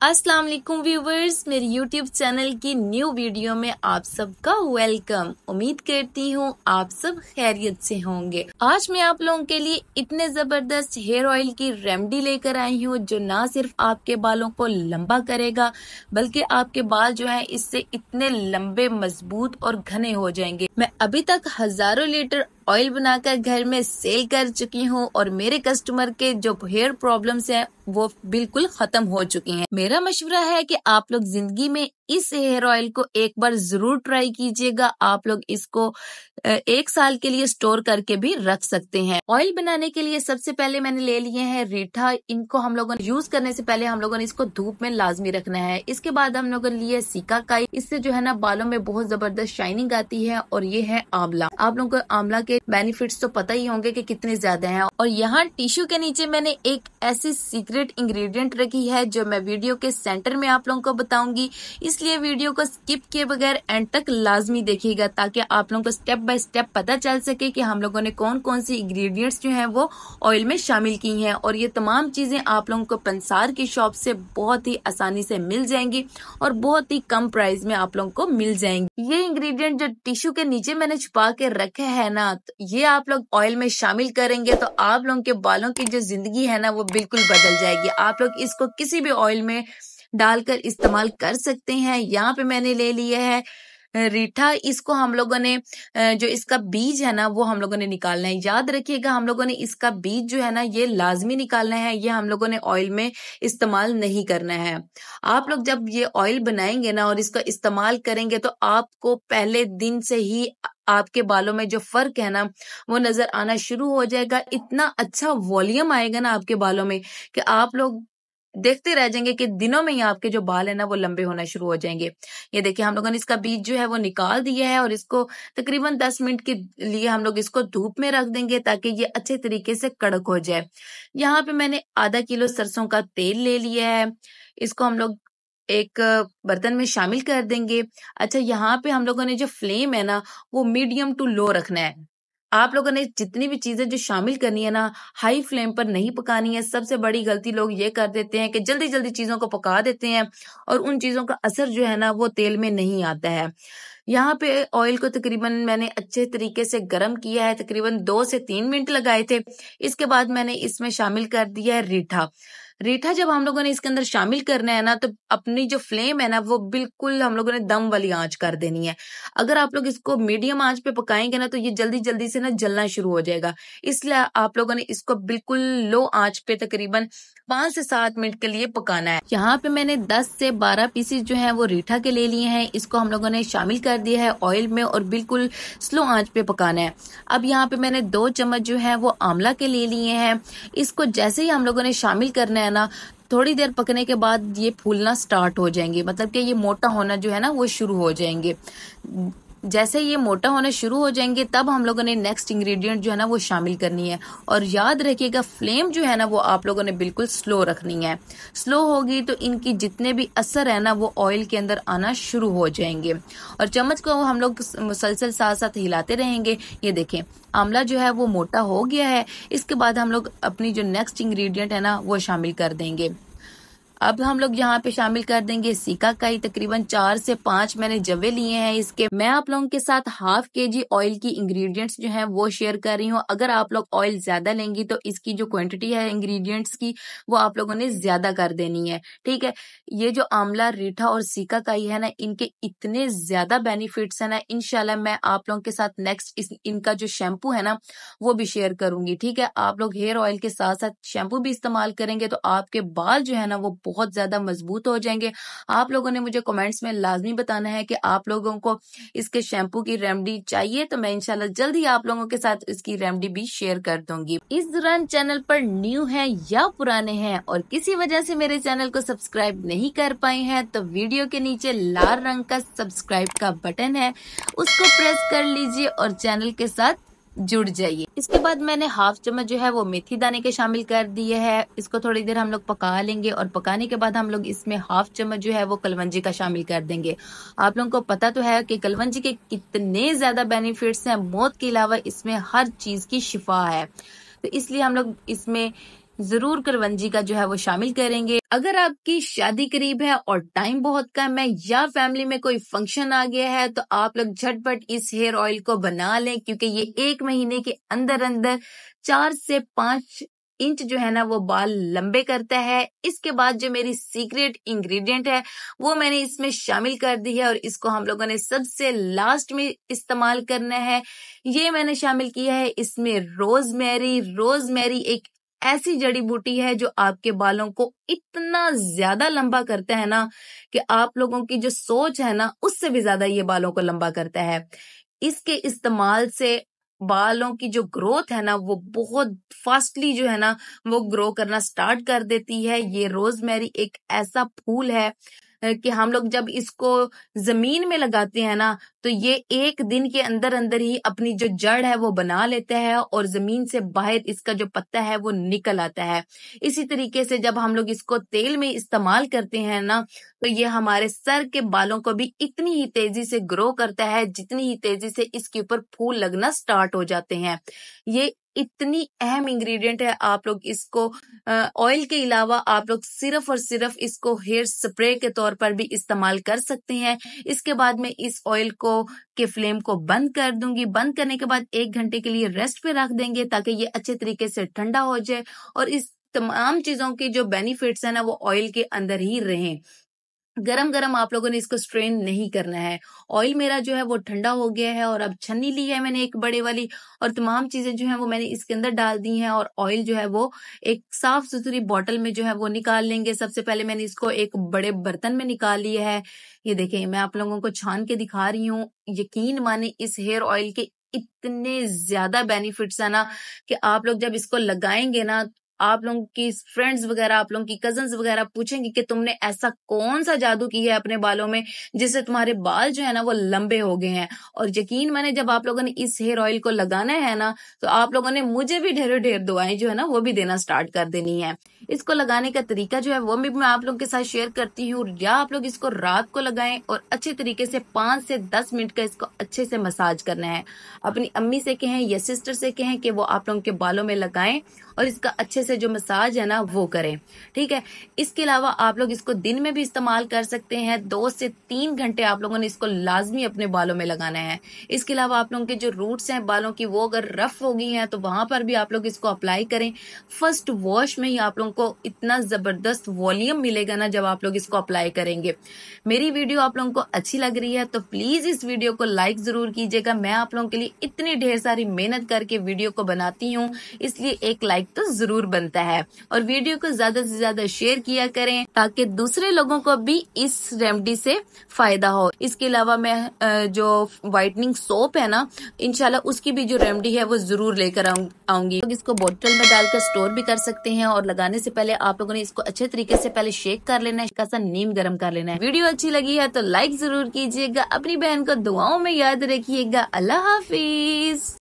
अस्सलाम वालेकुम व्यूवर्स, मेरे YouTube चैनल की न्यू वीडियो में आप सबका वेलकम। उम्मीद करती हूँ आप सब खैरियत से होंगे। आज मैं आप लोगों के लिए इतने जबरदस्त हेयर ऑयल की रेमेडी लेकर आई हूँ जो ना सिर्फ आपके बालों को लंबा करेगा बल्कि आपके बाल जो है इससे इतने लंबे, मजबूत और घने हो जाएंगे। मैं अभी तक हजारों लीटर ऑयल बनाकर घर में सेल कर चुकी हूँ और मेरे कस्टमर के जो हेयर प्रॉब्लम्स हैं वो बिल्कुल खत्म हो चुकी हैं। मेरा मशवरा है कि आप लोग जिंदगी में इस हेयर ऑयल को एक बार जरूर ट्राई कीजिएगा। आप लोग इसको 1 साल के लिए स्टोर करके भी रख सकते हैं। ऑयल बनाने के लिए सबसे पहले मैंने ले लिए हैं रीठा। इनको हम लोगों ने यूज करने से पहले हम लोगों ने इसको धूप में लाजमी रखना है। इसके बाद हम लोगों ने लिए सिकाकाई। इससे जो है ना बालों में बहुत जबरदस्त शाइनिंग आती है। और ये है आंवला। आप लोगों को आंवला के बेनिफिट्स तो पता ही होंगे कि कितने ज्यादा हैं। और यहाँ टिश्यू के नीचे मैंने एक ऐसी सीक्रेट इंग्रेडिएंट रखी है जो मैं वीडियो के सेंटर में आप लोगों को बताऊंगी, इसलिए वीडियो को स्किप किए बगैर एंड तक लाजमी देखिएगा ताकि आप लोगों को स्टेप बाय स्टेप पता चल सके कि हम लोगों ने कौन कौन सी इंग्रेडिएंट्स जो हैं वो ऑयल में शामिल की हैं। और ये तमाम चीजें आप लोगों को पंसार की शॉप से बहुत ही आसानी से मिल जाएंगी और बहुत ही कम प्राइस में आप लोगों को मिल जाएंगी। ये इंग्रेडिएंट जो टिश्यू के नीचे मैंने छुपा के रखे है ना, ये आप लोग ऑयल में शामिल करेंगे तो आप लोगों के बालों की जो जिंदगी है ना वो बिल्कुल बदल जाएगी। आप लोग इसको किसी भी ऑयल में डालकर इस्तेमाल कर सकते हैं। यहाँ पे मैंने ले लिया है रीठा। इसको हम लोगों ने जो इसका बीज है ना वो हम लोगों ने निकालना है। याद रखिएगा हम लोगों ने इसका बीज जो है ना ये लाजमी निकालना है। ये हम लोगों ने ऑयल में इस्तेमाल नहीं करना है। आप लोग जब ये ऑयल बनाएंगे ना और इसका इस्तेमाल करेंगे तो आपको पहले दिन से ही आपके बालों में जो फर्क है ना वो नजर आना शुरू हो जाएगा। इतना अच्छा वॉल्यूम आएगा ना आपके बालों में कि आप लोग देखते रह जाएंगे कि दिनों में ही आपके जो बाल है ना वो लंबे होना शुरू हो जाएंगे। ये देखिए हम लोगों ने इसका बीज जो है वो निकाल दिया है और इसको तकरीबन 10 मिनट के लिए हम लोग इसको धूप में रख देंगे ताकि ये अच्छे तरीके से कड़क हो जाए। यहाँ पे मैंने आधा किलो सरसों का तेल ले लिया है। इसको हम लोग एक बर्तन में शामिल कर देंगे। अच्छा, यहाँ पे हम लोगों ने जो फ्लेम है ना वो मीडियम टू लो रखना है। आप लोगों ने जितनी भी चीजें जो शामिल करनी है ना हाई फ्लेम पर नहीं पकानी है। सबसे बड़ी गलती लोग ये कर देते हैं कि जल्दी जल्दी चीजों को पका देते हैं और उन चीजों का असर जो है ना वो तेल में नहीं आता है। यहाँ पे ऑयल को तकरीबन मैंने अच्छे तरीके से गर्म किया है। तकरीबन 2 से 3 मिनट लगाए थे। इसके बाद मैंने इसमें शामिल कर दिया है रीठा। रीठा जब हम लोगों ने इसके अंदर शामिल करना है ना तो अपनी जो फ्लेम है ना वो बिल्कुल हम लोगों ने दम वाली आंच कर देनी है। अगर आप लोग इसको मीडियम आंच पे पकाएंगे ना तो ये जल्दी जल्दी से ना जलना शुरू हो जाएगा। इसलिए आप लोगों ने इसको बिल्कुल लो आंच पे तकरीबन 5 से 7 मिनट के लिए पकाना है। यहाँ पे मैंने 10 से 12 पीसेस जो है वो रीठा के ले लिए हैं। इसको हम लोगों ने शामिल कर दिया है ऑयल में और बिल्कुल स्लो आंच पे पकाना है। अब यहाँ पे मैंने 2 चम्मच जो है वो आंवला के ले लिए हैं। इसको जैसे ही हम लोगों ने शामिल करना है ना थोड़ी देर पकने के बाद ये फूलना स्टार्ट हो जाएंगे, मतलब कि ये मोटा होना जो है ना वो शुरू हो जाएंगे। जैसे ये मोटा होना शुरू हो जाएंगे तब हम लोगों ने नेक्स्ट इंग्रेडिएंट जो है ना वो शामिल करनी है। और याद रखिएगा फ्लेम जो है ना वो आप लोगों ने बिल्कुल स्लो रखनी है। स्लो होगी तो इनकी जितने भी असर है ना वो ऑयल के अंदर आना शुरू हो जाएंगे। और चम्मच को हम लोग मुसलसल साथ साथ हिलाते रहेंगे। ये देखें आंवला जो है वो मोटा हो गया है। इसके बाद हम लोग अपनी जो नेक्स्ट इंग्रेडिएंट है ना वो शामिल कर देंगे। अब हम लोग यहाँ पे शामिल कर देंगे सिकाकाई। तकरीबन 4 से 5 मैंने जवे लिए हैं इसके। मैं आप लोगों के साथ ½ kg ऑयल की इंग्रेडिएंट्स जो हैं वो शेयर कर रही हूँ। अगर आप लोग ऑयल ज्यादा लेंगी तो इसकी जो क्वांटिटी है इंग्रेडिएंट्स की वो आप लोगों ने ज्यादा कर देनी है, ठीक है। ये जो आंवला, रीठा और सिकाकाई है ना इनके इतने ज्यादा बेनिफिट्स है ना, इंशाल्लाह मैं आप लोगों के साथ नेक्स्ट इनका जो शैम्पू है ना वो भी शेयर करूंगी, ठीक है। आप लोग हेयर ऑयल के साथ साथ शैम्पू भी इस्तेमाल करेंगे तो आपके बाल जो है ना वो बहुत ज्यादा मजबूत हो जाएंगे। आप लोगों ने मुझे कमेंट्स में लाजमी बताना है कि आप लोगों को इसके शैम्पू की रेमेडी चाहिए तो मैं इंशाल्लाह जल्द ही आप लोगों के साथ इसकी रेमेडी भी शेयर कर दूंगी। इस दौरान चैनल पर न्यू हैं या पुराने हैं और किसी वजह से मेरे चैनल को सब्सक्राइब नहीं कर पाए हैं तो वीडियो के नीचे लाल रंग का सब्सक्राइब का बटन है, उसको प्रेस कर लीजिए और चैनल के साथ जुड़ जाइए। इसके बाद मैंने ½ चम्मच जो है वो मेथी दाने के शामिल कर दिए हैं। इसको थोड़ी देर हम लोग पका लेंगे और पकाने के बाद हम लोग इसमें ½ चम्मच जो है वो कलवंजी का शामिल कर देंगे। आप लोगों को पता तो है कि कलवंजी के कितने ज्यादा बेनिफिट्स हैं। मौत के अलावा इसमें हर चीज की शिफा है, तो इसलिए हम लोग इसमें जरूर करवंजी का जो है वो शामिल करेंगे। अगर आपकी शादी करीब है और टाइम बहुत कम है या फैमिली में कोई फंक्शन आ गया है तो आप लोग झटपट इस हेयर ऑयल को बना लें, क्योंकि ये 1 महीने के अंदर अंदर 4 से 5 इंच जो है ना वो बाल लंबे करता है। इसके बाद जो मेरी सीक्रेट इंग्रेडिएंट है वो मैंने इसमें शामिल कर दी है और इसको हम लोगों ने सबसे लास्ट में इस्तेमाल करना है। ये मैंने शामिल किया है इसमें रोजमेरी। रोजमेरी एक ऐसी जड़ी बूटी है जो आपके बालों को इतना ज्यादा लंबा करता है ना कि आप लोगों की जो सोच है ना उससे भी ज्यादा ये बालों को लंबा करता है। इसके इस्तेमाल से बालों की जो ग्रोथ है ना वो बहुत फास्टली जो है ना वो ग्रो करना स्टार्ट कर देती है। ये रोजमेरी एक ऐसा फूल है कि हम लोग जब इसको जमीन में लगाते हैं ना तो ये 1 दिन के अंदर अंदर ही अपनी जो जड़ है वो बना लेता है और जमीन से बाहर इसका जो पत्ता है वो निकल आता है। इसी तरीके से जब हम लोग इसको तेल में इस्तेमाल करते हैं ना तो ये हमारे सर के बालों को भी इतनी ही तेजी से ग्रो करता है जितनी ही तेजी से इसके ऊपर फूल लगना स्टार्ट हो जाते हैं। ये इतनी अहम इंग्रेडिएंट है। आप लोग इसको ऑयल के अलावा आप लोग सिर्फ और सिर्फ इसको हेयर स्प्रे के तौर पर भी इस्तेमाल कर सकते हैं। इसके बाद मैं इस ऑयल को के फ्लेम को बंद कर दूंगी। बंद करने के बाद 1 घंटे के लिए रेस्ट पे रख देंगे ताकि ये अच्छे तरीके से ठंडा हो जाए और इस तमाम चीजों के जो बेनिफिट्स है ना वो ऑयल के अंदर ही रहें। गरम गरम आप लोगों ने इसको स्ट्रेन नहीं करना है। ऑयल मेरा जो है वो ठंडा हो गया है और अब छन्नी ली है मैंने एक बड़े वाली और तमाम चीजें जो है वो मैंने इसके अंदर डाल दी हैं और ऑयल जो है वो एक साफ सुथरी बोतल में जो है वो निकाल लेंगे। सबसे पहले मैंने इसको एक बड़े बर्तन में निकाल लिया है। ये देखें मैं आप लोगों को छान के दिखा रही हूँ। यकीन माने इस हेयर ऑयल के इतने ज्यादा बेनिफिट्स है ना कि आप लोग जब इसको लगाएंगे ना आप लोगों की फ्रेंड्स वगैरह आप लोगों की कजन्स वगैरह पूछेंगे कि तुमने ऐसा कौन सा जादू किया है अपने बालों में जिससे तुम्हारे बाल जो है ना वो लंबे हो गए हैं। और यकीन माने जब आप लोगों ने इस हेयर ऑयल को लगाना है ना तो आप लोगों ने मुझे भी ढेरों ढेर दुआएं जो है ना वो भी देना स्टार्ट कर देनी है। इसको लगाने का तरीका जो है वो भी मैं आप लोगों के साथ शेयर करती हूँ। या आप लोग इसको रात को लगाएं और अच्छे तरीके से 5 से 10 मिनट का इसको अच्छे से मसाज करना है। अपनी अम्मी से कहें या सिस्टर से कहें कि वो आप लोगों के बालों में लगाएं और इसका अच्छे से जो मसाज है ना वो करें। ठीक है। इसके अलावा आप लोग इसको दिन में भी इस्तेमाल कर सकते हैं। 2 से 3 घंटे आप लोगों ने इसको लाजमी अपने बालों में लगाना है। इसके अलावा आप लोगों के जो रूट्स हैं बालों की वो अगर रफ हो गई हैं तो वहां पर भी आप लोग इसको अप्लाई करें। फर्स्ट वॉश में ही आप लोगों को इतना जबरदस्त वॉल्यूम मिलेगा ना जब आप लोग इसको अप्लाई करेंगे। मेरी वीडियो आप लोगों को अच्छी लग रही है तो प्लीज इस वीडियो को लाइक जरूर कीजिएगा। मैं आप लोगों के लिए इतनी ढेर सारी मेहनत करके वीडियो को बनाती हूँ इसलिए एक लाइक तो जरूर बनता है। और वीडियो को ज्यादा से ज्यादा शेयर किया करें ताकि दूसरे लोगों को भी इस रेमेडी से फायदा हो। इसके अलावा मैं जो व्हाइटनिंग सोप है ना इंशाल्लाह उसकी भी जो रेमेडी है वो जरूर लेकर आऊंगी। इसको बोतल में डालकर स्टोर भी कर सकते हैं और लगाने से पहले आप लोगों ने इसको अच्छे तरीके से पहले शेक कर लेना है, हल्का सा नीम गर्म कर लेना है। वीडियो अच्छी लगी है तो लाइक जरूर कीजिएगा। अपनी बहन को दुआओं में याद रखिएगा। अल्लाह हाफिज।